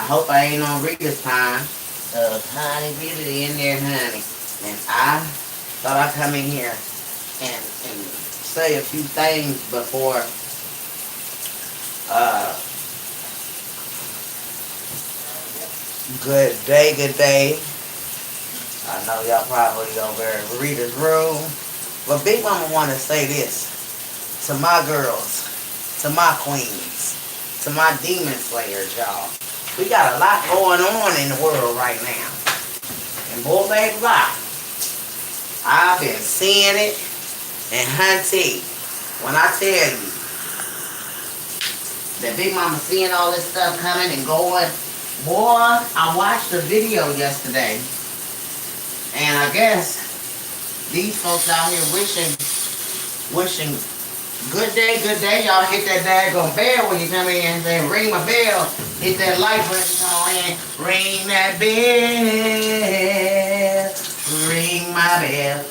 hope I ain't on Rita's time. Honey, really in there, honey. And I thought I'd come in here and say a few things before uh, good day, good day. I know y'all probably over at Rita's room. But Big Mama want to say this to my girls, to my queens, to my demon slayers, y'all. We got a lot going on in the world right now. And boy, baby, bye. I've been seeing it. And hunty, when I tell you that Big Mama seeing all this stuff coming and going, boy, I watched the video yesterday. And I guess these folks out here wishing, good day, y'all hit that daggone bell when you come in. Say, ring my bell, hit that light button, come on in, ring that bell, ring my bell,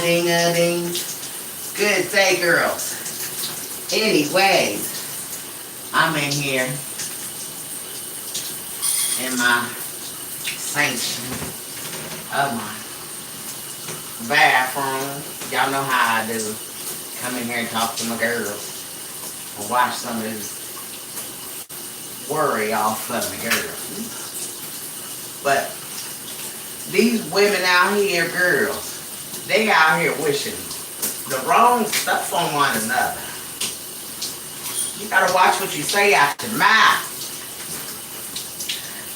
ring a ding. Good day, girls. Anyways, I'm in here in my sanction of my bathroom. Y'all know how I do. Come in here and talk to my girls. And watch some of this worry off of me, girls. But these women out here, girls, they out here wishing the wrong stuff on one another. You gotta watch what you say out your mouth.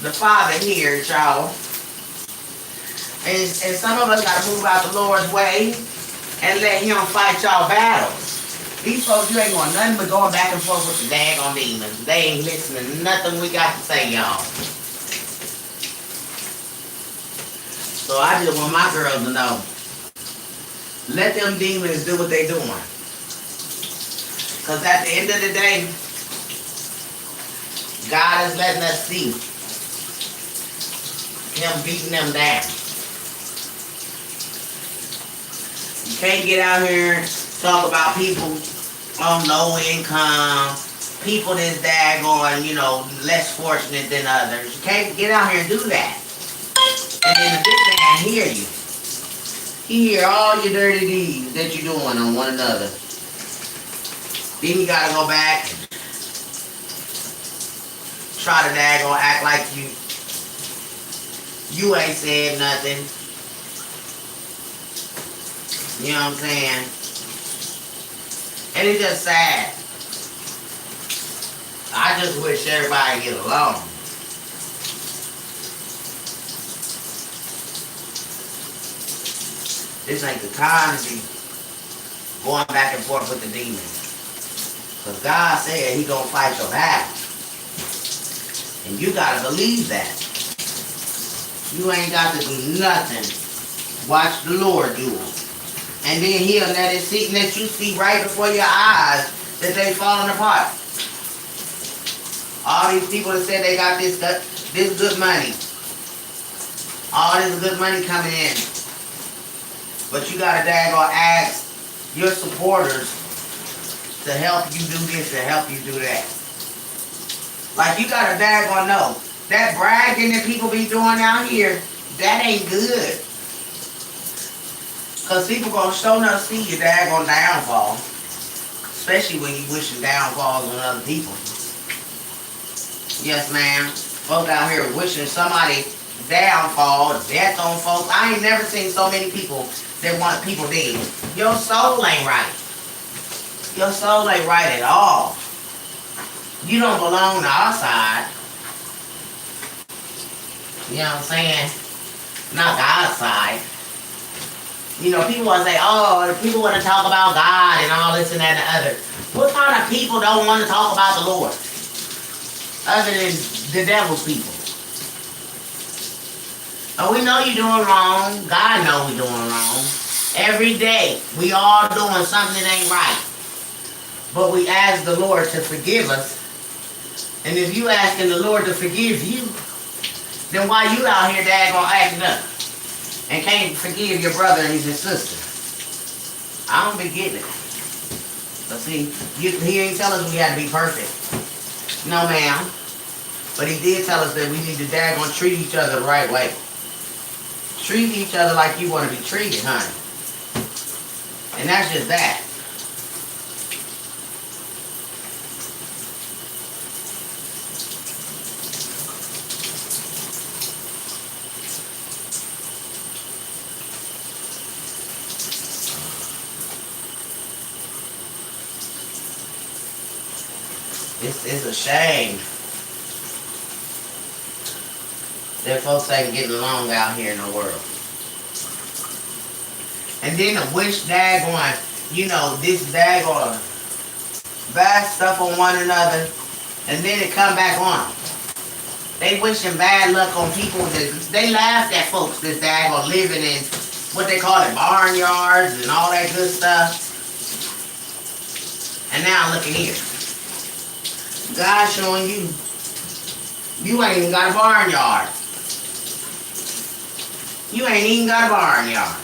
The Father hears y'all. And some of us gotta move out the Lord's way and let Him fight y'all battles. These folks, you ain't going nothing but going back and forth with the daggone demons. They ain't listening to nothing we got to say, y'all. So I just want my girls to know. Let them demons do what they doing. Because at the end of the day, God is letting us see Him beating them down. You can't get out here and talk about people on low income, people that's daggone, less fortunate than others. You can't get out here and do that. And then the big man hear you. He hear all your dirty deeds that you're doing on one another. Then you gotta go back and try to daggone act like you ain't said nothing. You know what I'm saying? And it's just sad. I just wish everybody get along. This ain't the time to be going back and forth with the demons. Because God said He gonna fight your battle. And you gotta believe that. You ain't got to do nothing. Watch the Lord do it. And then He'll let you see right before your eyes that they falling apart. All these people that said they got this good money. All this good money coming in. But you gotta daggone ask your supporters to help you do this and help you do that. Like you gotta daggone know. That bragging that people be doing out here, that ain't good. Because people gonna show enough see your daggone downfall. Especially when you wishing downfalls on other people. Yes, ma'am. Folk out here wishing somebody downfall, death on folks. I ain't never seen so many people that want people dead. Your soul ain't right. Your soul ain't right at all. You don't belong to our side. You know what I'm saying? Not God's side. People want to say, oh, people want to talk about God and all this and that and the other. What kind of people don't want to talk about the Lord? Other than the devil's people. And we know you're doing wrong. God knows we're doing wrong. Every day, we all doing something that ain't right. But we ask the Lord to forgive us. And if you asking the Lord to forgive you, then why you out here daggone acting up? And can't forgive your brother and his sister. I don't be getting it. But see, He ain't telling us we got to be perfect. No, ma'am. But he did tell us that we need to daggone treat each other the right way. Treat each other like you want to be treated, honey. And that's just that. It's a shame that folks ain't getting along out here in the world. And then the wish daggone, this daggone bad stuff on one another, and then it come back on them. They wishing bad luck on people. They laughed at folks that's daggone living in what they call it, barnyards and all that good stuff. And now look at here. God showing you, you ain't even got a barnyard. You ain't even got a barnyard.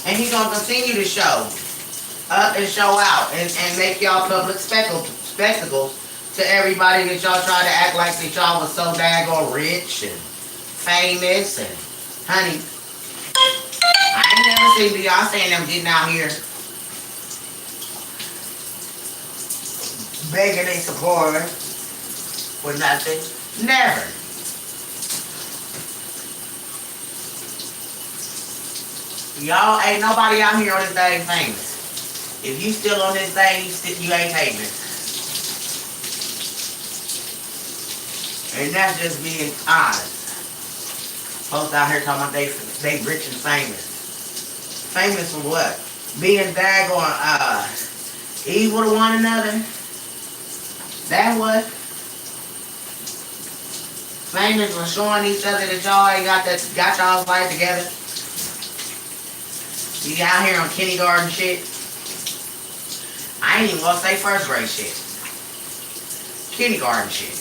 And He's going to continue to show up and show out and make y'all public spectacles to everybody that y'all try to act like that y'all was so daggone rich and famous. And honey, I ain't never seen Beyonce and them getting out here begging their supporters for nothing. Never. Y'all ain't nobody out here on this thing famous. If you still on this thing, you ain't famous. And that's just being honest. Folks out here talking about they rich and famous. Famous for what? Being daggone evil to one another. That what? Famous for showing each other that y'all ain't got y'all's life together. You out here on kindergarten shit. I ain't even gonna say first grade shit. Kindergarten shit.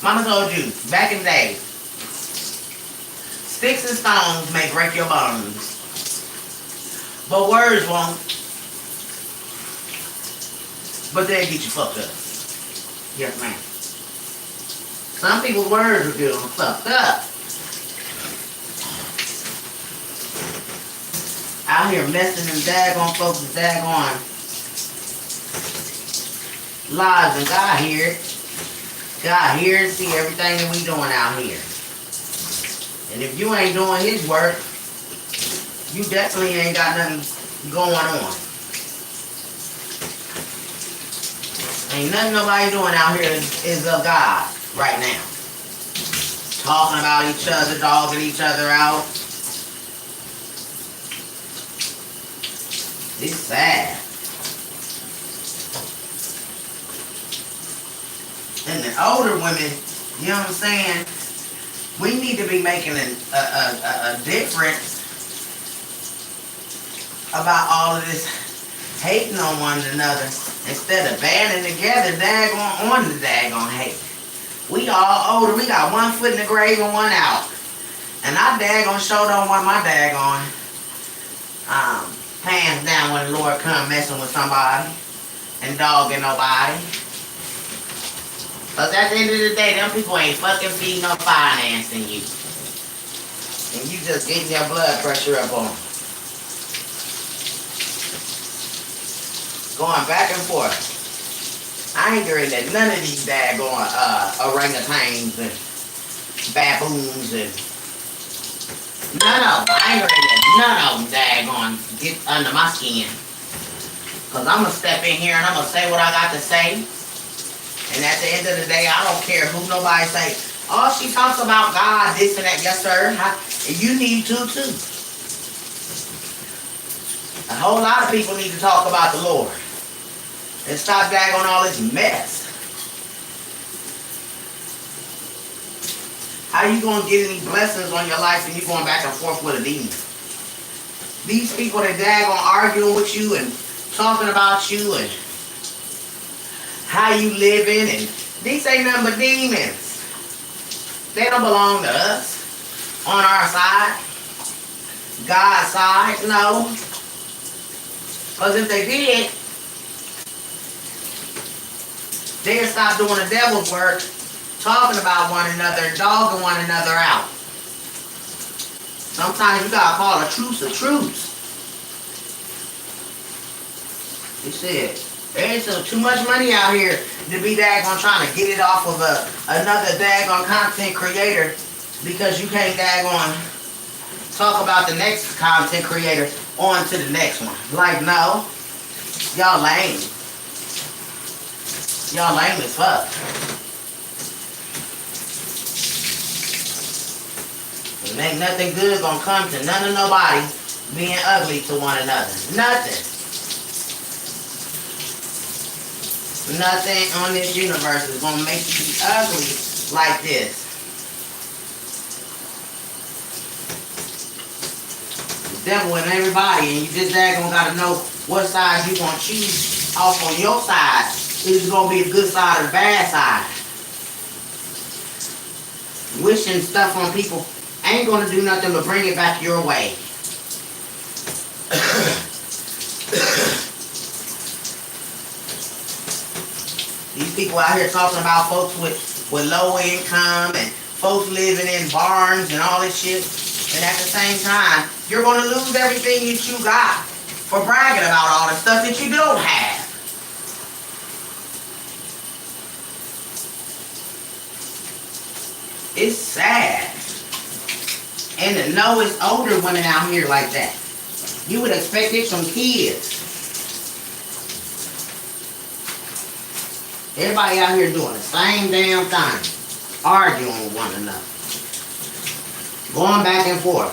Mama told you, back in the day, sticks and stones may break your bones, but words won't. But they'll get you fucked up. Yes, ma'am. Some people's words will get them fucked up. Out here messing them daggone folks' daggone lives, and God hear it. God hear and see everything that we doing out here. And if you ain't doing His work, you definitely ain't got nothing going on. Ain't nothing nobody doing out here is of God right now. Talking about each other, dogging each other out. It's sad. And the older women, you know what I'm saying? We need to be making a difference about all of this hating on one another instead of banding together daggone on the daggone hate. We all older. We got one foot in the grave and one out. And I daggone sure don't want my daggone pants down when the Lord come messing with somebody and dogging nobody. Because at the end of the day, them people ain't fucking feeding no financing you. And you just getting your blood pressure up on them. Going back and forth. I ain't hearing that none of these daggone orangutans and baboons and none of them. I ain't hearing that none of them daggone get under my skin. Because I'm going to step in here and I'm going to say what I got to say. And at the end of the day, I don't care who nobody say, oh, she talks about God, this and that. Yes, sir. You need to, too. A whole lot of people need to talk about the Lord. And stop dagging all this mess. How you going to get any blessings on your life and you going back and forth with a demon? These people that daggone arguing with you and talking about you and how you living, and these ain't nothing but demons. They don't belong to us. On our side. God's side, no. Because if they did, They'll stop doing the devil's work, talking about one another and dogging one another out. Sometimes you gotta call a truce a truce. You said, there ain't so too much money out here to be daggone trying to get it off of another daggone content creator because you can't daggone talk about the next content creator on to the next one. Like, no. Y'all lame. Y'all lame as fuck. And ain't nothing good gonna come to none of nobody being ugly to one another. Nothing. Nothing on this universe is gonna make you be ugly like this. The devil in everybody, and you just daggone gotta know what side you gonna choose off on your side. Is it gonna be the good side or the bad side? Wishing stuff on people ain't gonna do nothing but bring it back your way. These people out here talking about folks with low income and folks living in barns and all this shit. And at the same time, you're going to lose everything that you got for bragging about all the stuff that you don't have. It's sad. And to know it's older women out here like that. You would expect it from kids. Everybody out here doing the same damn thing. Arguing with one another. Going back and forth.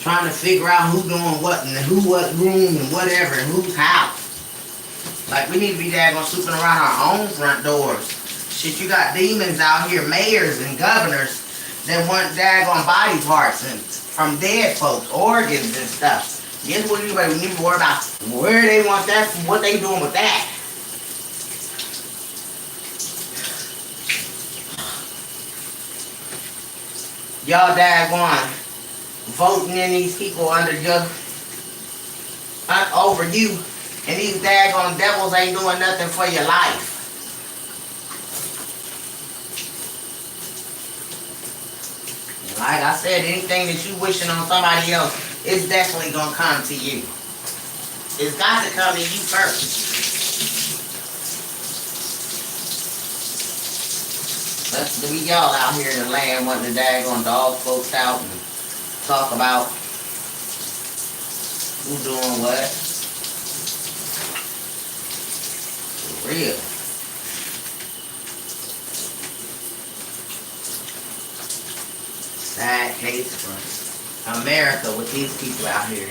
Trying to figure out who doing what and who what room and whatever and whose house. Like, we need to be daggone sweeping around our own front doors. Shit, you got demons out here, mayors and governors that want daggone body parts and from dead folks, organs and stuff. Guess what anybody need to worry about? Where they want that from, what they doing with that. Y'all daggone voting in these people under your over you, and these daggone devils ain't doing nothing for your life. And like I said, anything that you wishing on somebody else, it's definitely gonna come to you. It's got to come to you first. Let's be y'all out here in the land wanting to daggone dog folks out and talk about who doing what. For real. Sad case for America with these people out here.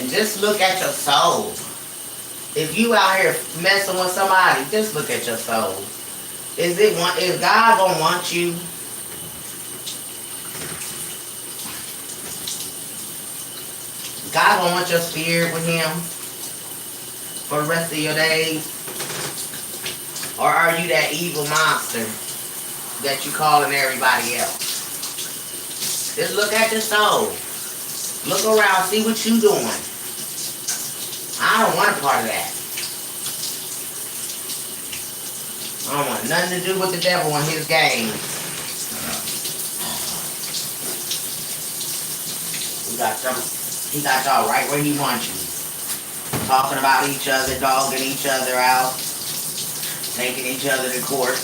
And just look at your soul. If you out here messing with somebody, just look at your soul. Is God gonna want you? God gonna want your spirit with Him for the rest of your days? Or are you that evil monster that you calling everybody else? Just look at your soul. Look around, see what you doing. I don't want a part of that. I don't want nothing to do with the devil and his game. He got y'all right where he wants you. Talking about each other, dogging each other out, taking each other to court.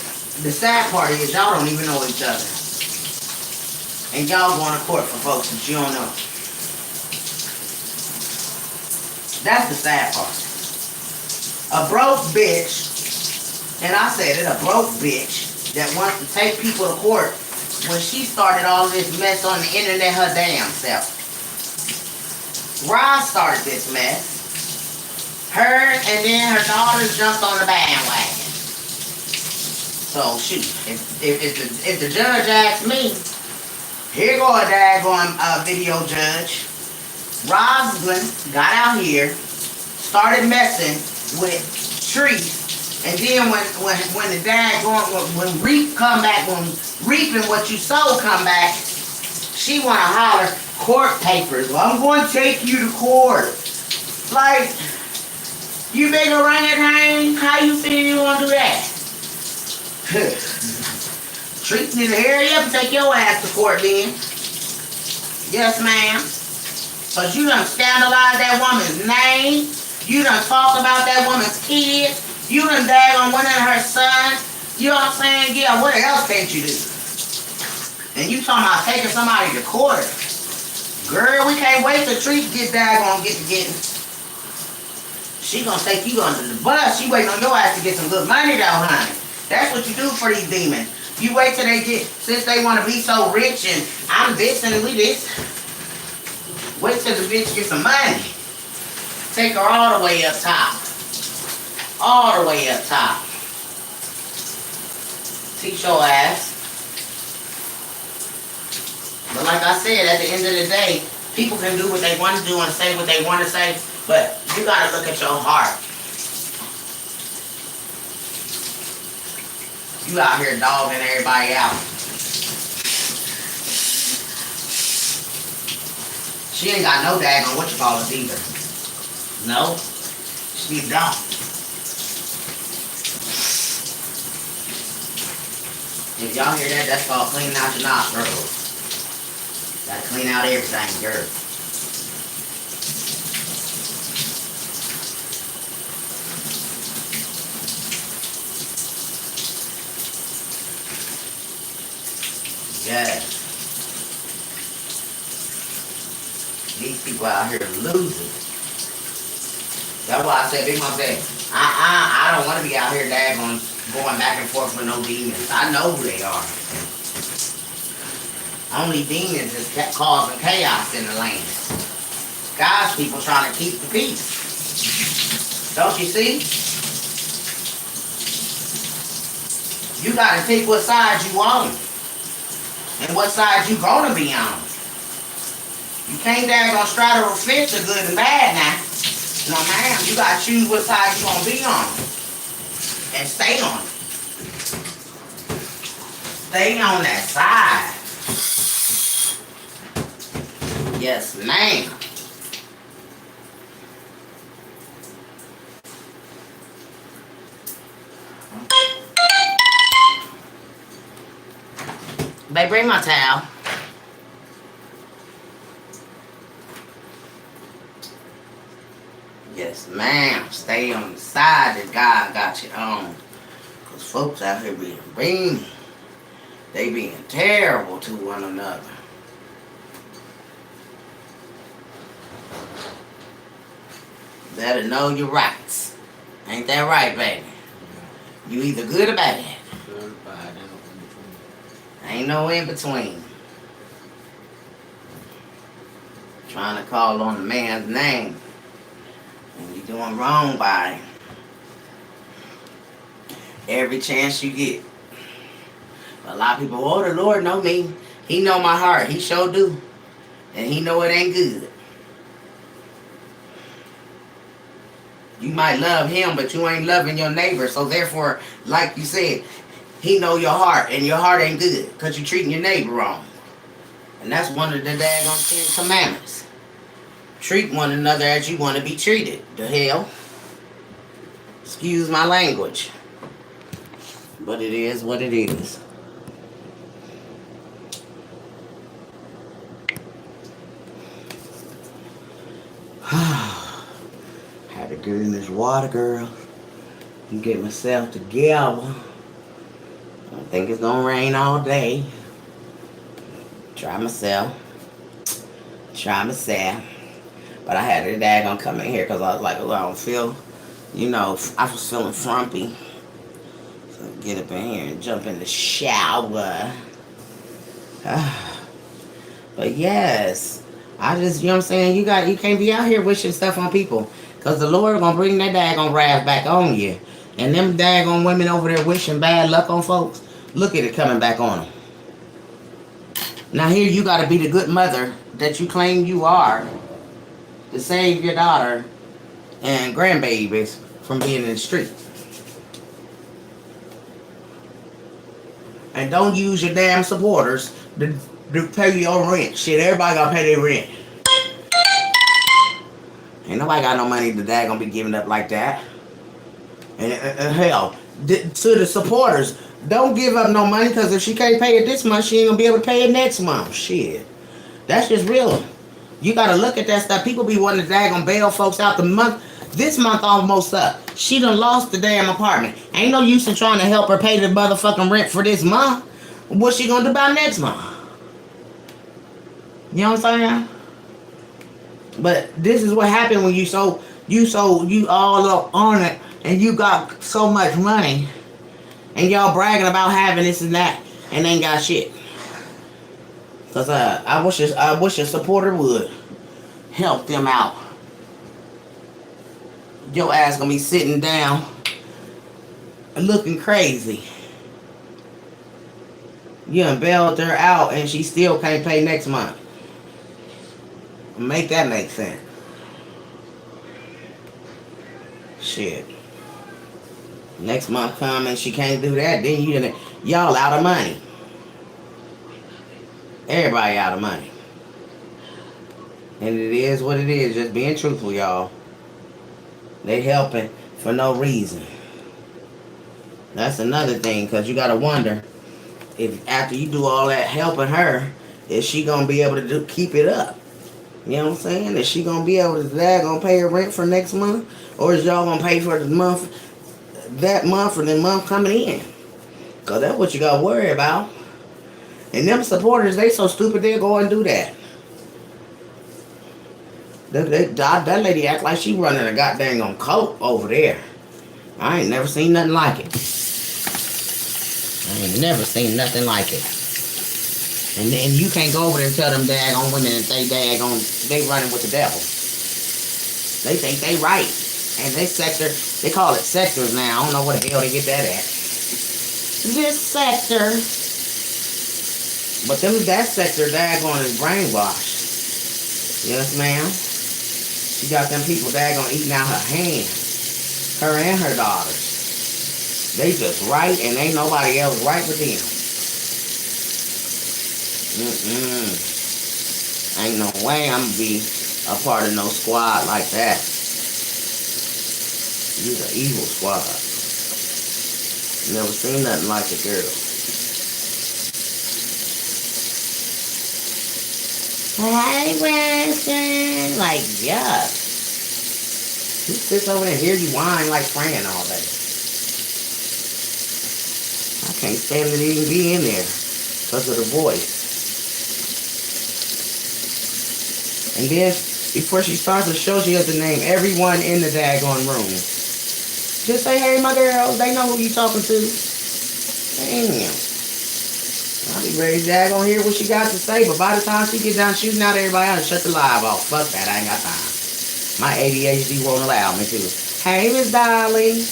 The sad part is y'all don't even know each other. And y'all going to court for folks that you don't know. That's the sad part. A broke bitch, and I said it, a broke bitch that wants to take people to court when she started all this mess on the internet her damn self. Roz started this mess. Her and then her daughters jumped on the bandwagon. So shoot, if the judge asks me, here go a daggone video judge. Roslyn got out here, started messing with trees, and then when the daggone when reap come back, when reaping what you sow come back, She wanna holler court papers. Well, I'm going to take you to court. Like, you big orangutan, how you feel you wanna do that? Treat me to hurry up and take your ass to court then. Yes, ma'am. Cause you done scandalized that woman's name. You done talked about that woman's kids. You done daggone one of her sons. You know what I'm saying? Yeah, what else can't you do? And you talking about taking somebody to court. Girl, we can't wait till Treat get daggone get to getting. She gonna take you under the bus. She waiting on your ass to get some good money though, honey. That's what you do for these demons. You wait till they get, since they want to be so rich and I'm this and we this. Wait till the bitch get some money. Take her all the way up top. All the way up top. Teach your ass. But like I said, at the end of the day, people can do what they want to do and say what they want to say, but you gotta look at your heart. You out here dogging everybody out. She ain't got no daggone what you call it either. No, she don't. If y'all hear that, that's called cleaning out your nostrils. Gotta clean out everything, girl. Yes. These people out here losing. That's why I said, Big Mom said, I don't want to be out here daggone going back and forth with no demons. I know who they are. Only demons is causing chaos in the land. God's people trying to keep the peace. Don't you see? You got to pick what side you on. And what side you gonna be on. You can't daggone straddle the fence of good and bad now. No ma'am, you gotta choose what side you gonna be on. And stay on it. Stay on that side. Yes, ma'am. Babe, bring my towel. Yes, ma'am. Stay on the side that God got you on. Because folks out here being mean. They being terrible to one another. Better know your rights. Ain't that right, baby? You either good or bad. Good, bad, Ain't no in between. Trying to call on the man's name. And you doing wrong by him. Every chance you get. A lot of people, oh, the Lord know me. He know my heart. He sure do. And he know it ain't good. You might love him, but you ain't loving your neighbor. So therefore, like you said, he know your heart, and your heart ain't good because you treating your neighbor wrong. And that's one of the daggone 10 commandments. Treat one another as you want to be treated. The hell? Excuse my language. But it is what it is. Had to get in this water, girl, and get myself together. I don't think it's gonna rain all day. Try myself. But I had to daggone come in here because I was like, oh, I don't feel, I was feeling frumpy. So get up in here and jump in the shower. But yes, I just, you know what I'm saying? You can't be out here wishing stuff on people. Because the Lord gonna bring that daggone wrath back on you. And them daggone women over there wishing bad luck on folks, look at it coming back on them. Now here you gotta be the good mother that you claim you are to save your daughter and grandbabies from being in the street. And don't use your damn supporters to to pay your rent. Shit, everybody gotta pay their rent. Ain't nobody got no money that gonna be giving up like that. And hell, to the supporters, don't give up no money because if she can't pay it this month, she ain't gonna be able to pay it next month. Shit, that's just real. You gotta look at that stuff. People be wanting to daggone bail folks out the month. This month almost up. She done lost the damn apartment. Ain't no use in trying to help her pay the motherfucking rent for this month. What's she gonna do about next month? You know what I'm saying? But this is what happened when you all up on it and you got so much money and y'all bragging about having this and that and ain't got shit. Cause I wish a supporter would help them out. Your ass gonna be sitting down looking crazy. You done bailed her out and she still can't pay next month. Make that make sense. Shit. Next month come and she can't do that, then y'all out of money. Everybody out of money. And it is what it is, just being truthful, y'all. They helping for no reason. That's another thing, because you got to wonder if after you do all that helping her, is she going to be able to keep it up? You know what I'm saying? Is she going to be able to gonna pay her rent for next month? Or is y'all going to pay for the month, that month or the month coming in? Because that's what you got to worry about. And them supporters, they so stupid they'll go and do that. That lady act like she running a goddamn on coke over there. I ain't never seen nothing like it. I ain't never seen nothing like it. And then you can't go over there and tell them daggone women that they running with the devil. They think they right. And they sector, they call it sectors now. I don't know where the hell they get that at. This sector. But that sector daggone is brainwashed. Yes, ma'am. She got them people daggone eating out her hands. Her and her daughters. They just right and ain't nobody else right with them. Ain't no way I'm gonna be a part of no squad like that. You're an evil squad. Never seen nothing like it, girl. Hey, Weston. Like, yuck. Who sits over there and hears you whine like Fran all day? I can't stand to even be in there because of the voice. And then, before she starts the show, she has to name everyone in the daggone room. Just say, hey, my girls, they know who you talking to. Damn. I'll be ready to daggone hear what she got to say, but by the time she get done shooting out everybody, I'll shut the live off. Fuck that, I ain't got time. My ADHD won't allow me to. Hey, Miss Dolly.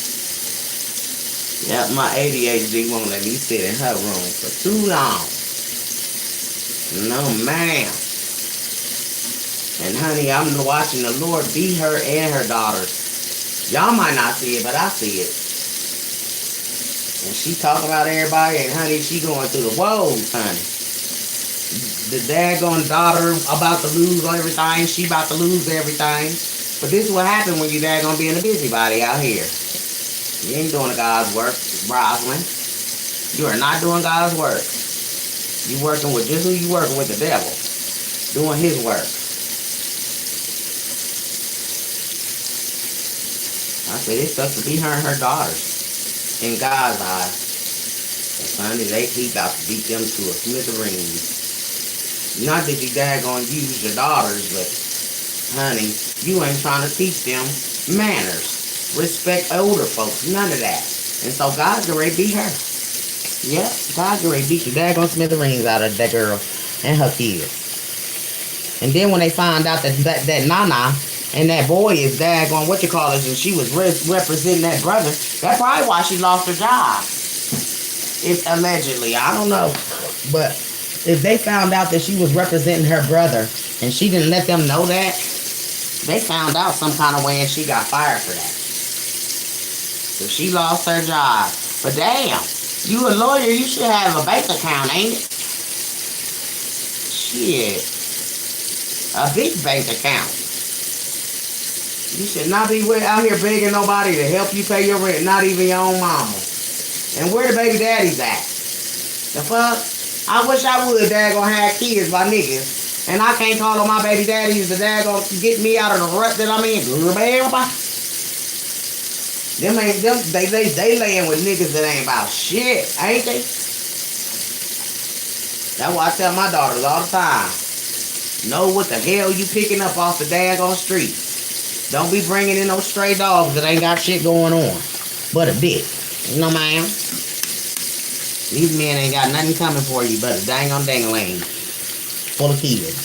Yep, my ADHD won't let me sit in her room for too long. No, ma'am. And honey, I'm watching the Lord beat her and her daughters. Y'all might not see it, but I see it. And she talking about everybody, and honey, she going through the woes, honey. The daggone daughter about to lose everything. She about to lose everything. But this is what happened when you daggone being a busybody out here. You ain't doing God's work, Rosalind. You are not doing God's work. You working with just who you working with, the devil. Doing his work. I said it sucks to be her and her daughters. In God's eyes. And Sunday, he about to beat them to a smithereens. Not that you daggone use your daughters, but honey, you ain't trying to teach them manners. Respect older folks. None of that. And so God's gonna beat her. Yep, God's gonna beat the daggone smithereens out of that girl and her kids. And then when they find out that Nana and that boy is daggone what you call it, and she was representing that brother, that's probably why she lost her job. If allegedly, I don't know. But if they found out that she was representing her brother and she didn't let them know that, they found out some kind of way and she got fired for that. So she lost her job. But damn, you a lawyer, you should have a bank account, ain't it? Shit. A big bank account. You should not be out here begging nobody to help you pay your rent, not even your own mama. And where the baby daddies at? The fuck? I wish I would daggone have kids by niggas. And I can't call on my baby daddies to daggone get me out of the rut that I'm in. Them ain't them they laying with niggas that ain't about shit, ain't they? That's why I tell my daughters all the time. Know what the hell you picking up off the daggone street. Don't be bringing in no stray dogs that ain't got shit going on. But a dick. No, ma'am. These men ain't got nothing coming for you but a dang on dang-a-lang full of kids.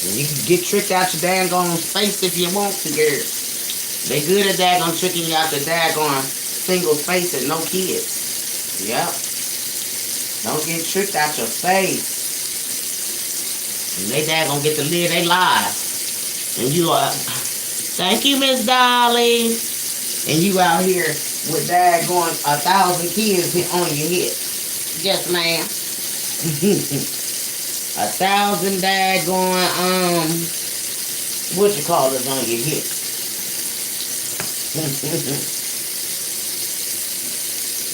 And you can get tricked out your daggone face if you want to, girl. They good at daggone tricking you out the daggone single face and no kids. Yep. Don't get tricked out your face. And they daggone get to live their lives. And you are, thank you, Miss Dolly. And you out here with daggone 1,000 kids on your hip. Yes, ma'am. 1,000 daggone, what you call it on your hip.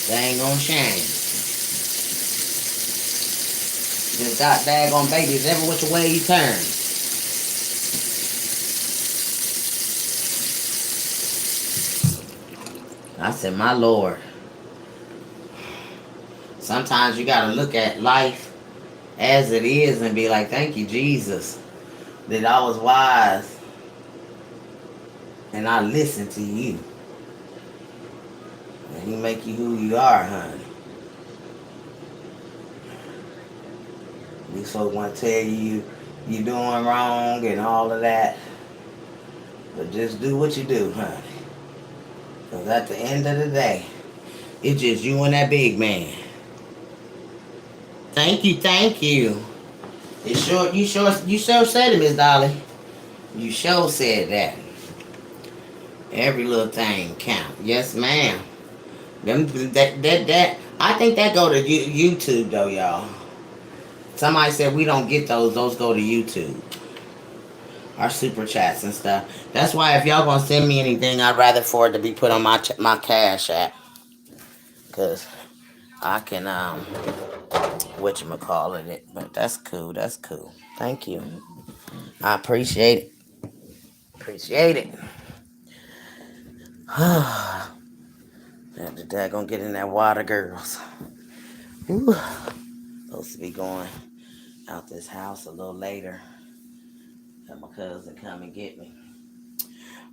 They ain't gonna shame. Just got daggone babies every which way you turn. I said, my Lord. Sometimes you gotta look at life as it is and be like, thank you, Jesus, that I was wise and I listened to you. And He make you who you are, honey. These folks want to tell you doing wrong and all of that. But just do what you do, honey. Because at the end of the day, it's just you and that big man. Thank you, thank you. You sure said it, Miss Dolly. You sure said that. Every little thing count. Yes, ma'am. That I think that go to YouTube though, y'all. Somebody said we don't get those. Those go to YouTube. Our super chats and stuff. That's why if y'all gonna send me anything, I'd rather for it to be put on my Cash App. Cause I can whatchamacallit it. But that's cool. That's cool. Thank you. I appreciate it. Appreciate it. The dad gonna get in that water, girls. Ooh. Supposed to be going out this house a little later. Have my cousin come and get me.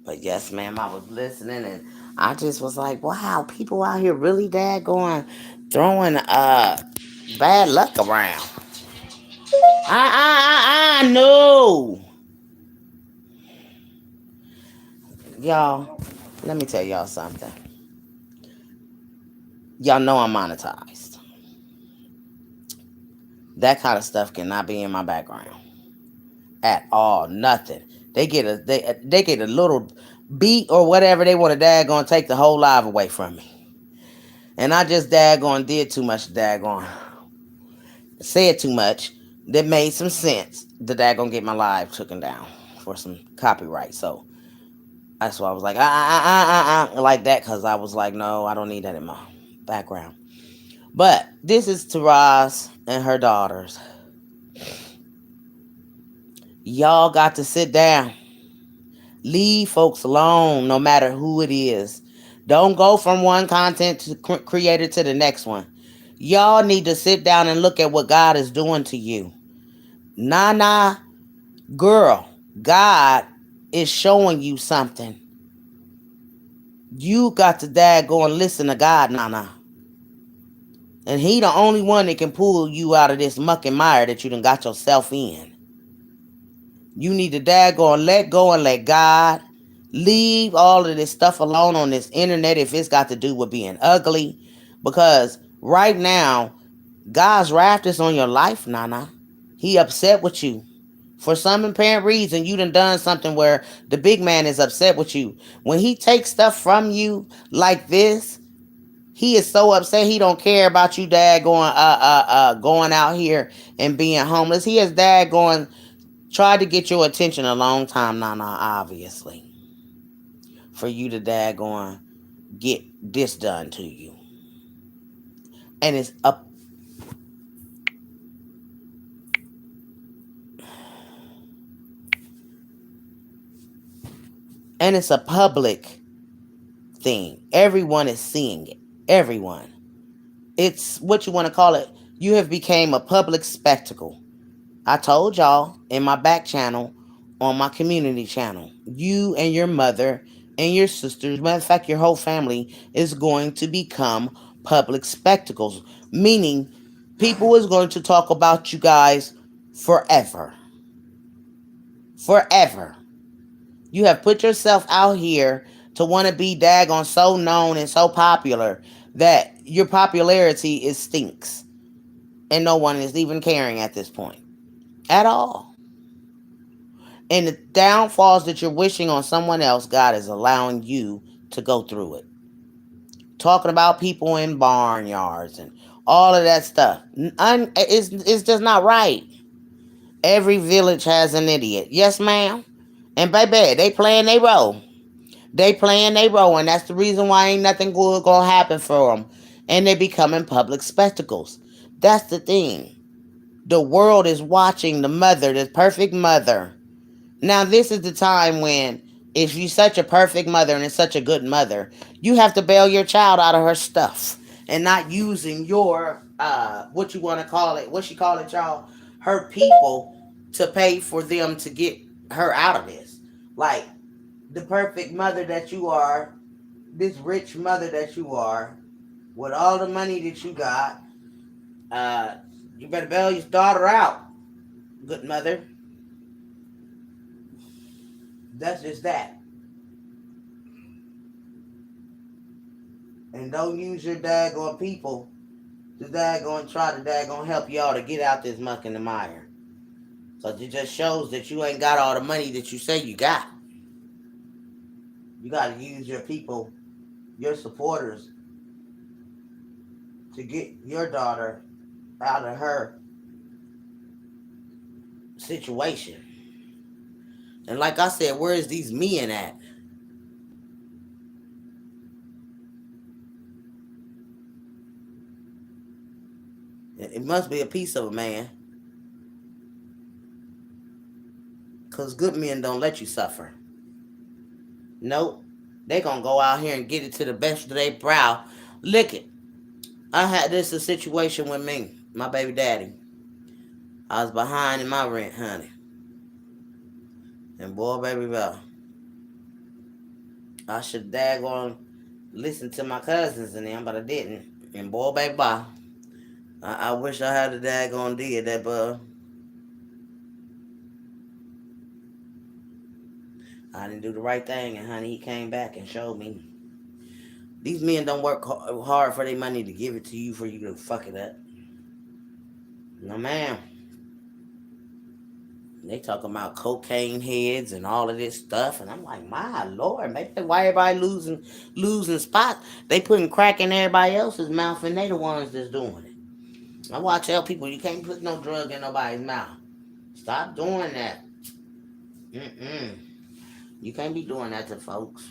But yes, ma'am, I was listening and I just was like, wow, people out here really daggone throwing bad luck around. No. Y'all, let me tell y'all something. Y'all know I'm monetized. That kind of stuff cannot be in my background at all. Nothing. They get a little beat or whatever they want to daggone take the whole live away from me. And I just daggone did too much daggone. Said too much that made some sense. The daggone get my live taken down for some copyright. So that's why I was like, like that, because I was like, no, I don't need that in my background. But this is Taraz and her daughters. Y'all got to sit down. Leave folks alone, no matter who it is. Don't go from one content creator to the next one. Y'all need to sit down and look at what God is doing to you. Nah, girl, God is showing you something. You got to go and listen to God, nah. And He the only one that can pull you out of this muck and mire that you done got yourself in. You need to go and let go and let God. Leave all of this stuff alone on this internet if it's got to do with being ugly. Because right now, God's wrath is on your life, Nana. He upset with you. For some apparent reason, you done something where the big man is upset with you. When He takes stuff from you like this, He is so upset he don't care about you dad going out here and being homeless. He has dad going tried to get your attention a long time now, obviously. For you to dad going get this done to you. And it's up and it's a public thing. Everyone is seeing it. Everyone. It's what you want to call it. You have become a public spectacle. I told y'all in my back channel, on my community channel, you and your mother and your sisters, matter of fact, your whole family is going to become public spectacles, meaning people is going to talk about you guys forever. Forever. You have put yourself out here to want to be daggone so known and so popular that your popularity is stinks. And no one is even caring at this point. At all. And the downfalls that you're wishing on someone else, God is allowing you to go through it. Talking about people in barnyards and all of that stuff. It's just not right. Every village has an idiot. Yes, ma'am. And baby, they playing their role. They playing their role, and that's the reason why ain't nothing good gonna happen for them. And they becoming public spectacles. That's the thing. The world is watching the mother, the perfect mother. Now, this is the time when, if you're such a perfect mother and it's such a good mother, you have to bail your child out of her stuff and not using your, what you want to call it, what she call it, y'all, her people to pay for them to get her out of this. Like, the perfect mother that you are, this rich mother that you are, with all the money that you got, uh, you better bail your daughter out, good mother. That's just that. And don't use your daggone people to daggone try to daggone help y'all to get out this muck and the mire. Because it just shows that you ain't got all the money that you say you got. You got to use your people, your supporters, to get your daughter out of her situation. And like I said, where is these men at? It must be a piece of a man. Because good men don't let you suffer. Nope. They gonna go out here and get it to the best of their brow. Lick it. I had this a situation with me, my baby daddy. I was behind in my rent, honey. And boy, baby, well, I should daggone listen to my cousins and them, but I didn't. And boy, baby, bye. I wish I had a daggone did that, but I didn't do the right thing. And honey, he came back and showed me. These men don't work hard for their money to give it to you for you to fuck it up. No, ma'am. They talking about cocaine heads and all of this stuff, and I'm like, my lord, maybe why everybody losing spots? They putting crack in everybody else's mouth, and they the ones that's doing it. I watch tell people you can't put no drug in nobody's mouth. Stop doing that. Mm-mm. You can't be doing that to folks.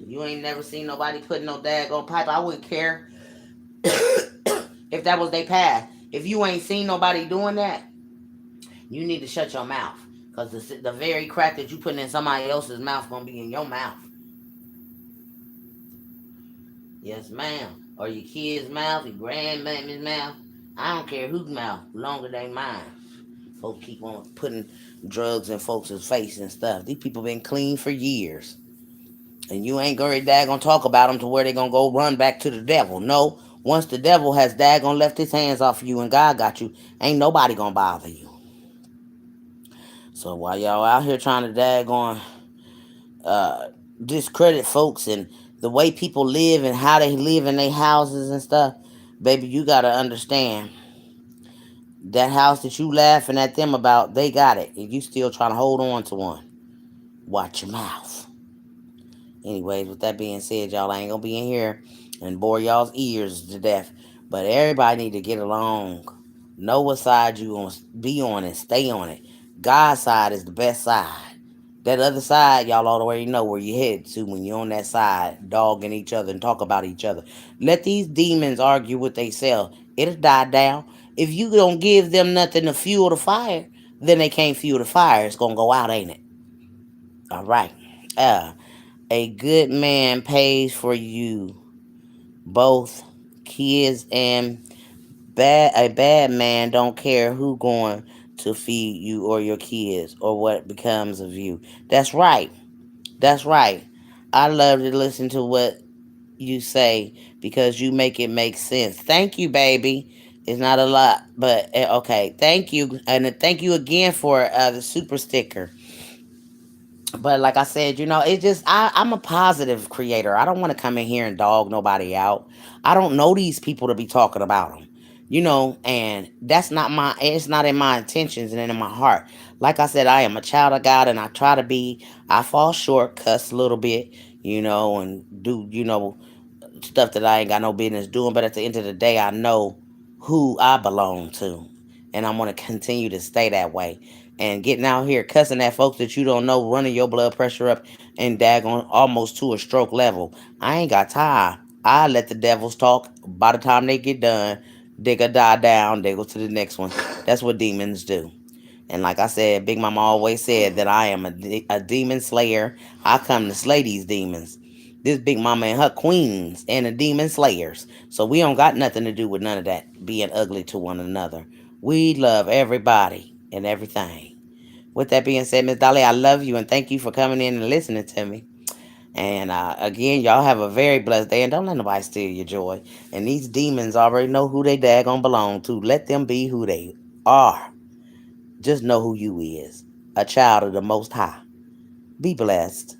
You ain't never seen nobody putting no daggone pipe. I wouldn't care if that was their path. If you ain't seen nobody doing that, you need to shut your mouth. Because the very crack that you putting in somebody else's mouth going to be in your mouth. Yes, ma'am. Or your kid's mouth, your grandmama's mouth. I don't care whose mouth, longer they mine. Folks keep on putting drugs in folks' face and stuff. These people been clean for years. And you ain't gonna talk about them to where they gonna go run back to the devil. No, once the devil has daggone left his hands off of you and God got you, ain't nobody gonna bother you. So while y'all out here trying to daggone discredit folks and the way people live and how they live in their houses and stuff, baby, you gotta understand that house that you laughing at them about, they got it, and you still trying to hold on to one. Watch your mouth. Anyways, with that being said, y'all, I ain't gonna be in here and bore y'all's ears to death. But everybody need to get along. Know what side you gonna be on and stay on it. God's side is the best side. That other side, y'all already know where you head to when you're on that side, dogging each other and talk about each other. Let these demons argue with themselves. It'll die down. If you don't give them nothing to fuel the fire, then they can't fuel the fire. It's gonna go out, ain't it? All right. Uh, a good man pays for you both kids and a bad man don't care who going to feed you or your kids or what becomes of you. That's right. That's right. I love to listen to what you say because you make it make sense. Thank you, baby. It's not a lot, but okay. Thank you, and thank you again for the super sticker. But like I said, it just I'm a positive creator. I don't want to come in here and dog nobody out. I don't know these people to be talking about them. And that's not it's not in my intentions and in my heart. Like I said, I am a child of God and I try to be. I fall short, cuss a little bit, and do, stuff that I ain't got no business doing. But at the end of the day, I know who I belong to. And I'm going to continue to stay that way. And getting out here cussing at folks that you don't know, running your blood pressure up and daggone almost to a stroke level. I ain't got time. I let the devils talk. By the time they get done, they gonna die down. They go to the next one. That's what demons do. And like I said, Big Mama always said that I am a demon slayer. I come to slay these demons. This Big Mama and her queens and the demon slayers. So we don't got nothing to do with none of that being ugly to one another. We love everybody and everything. With that being said, Miss Dolly, I love you and thank you for coming in and listening to me. And again, y'all have a very blessed day and don't let nobody steal your joy. And these demons already know who they daggone belong to. Let them be who they are. Just know who you is. A child of the Most High. Be blessed.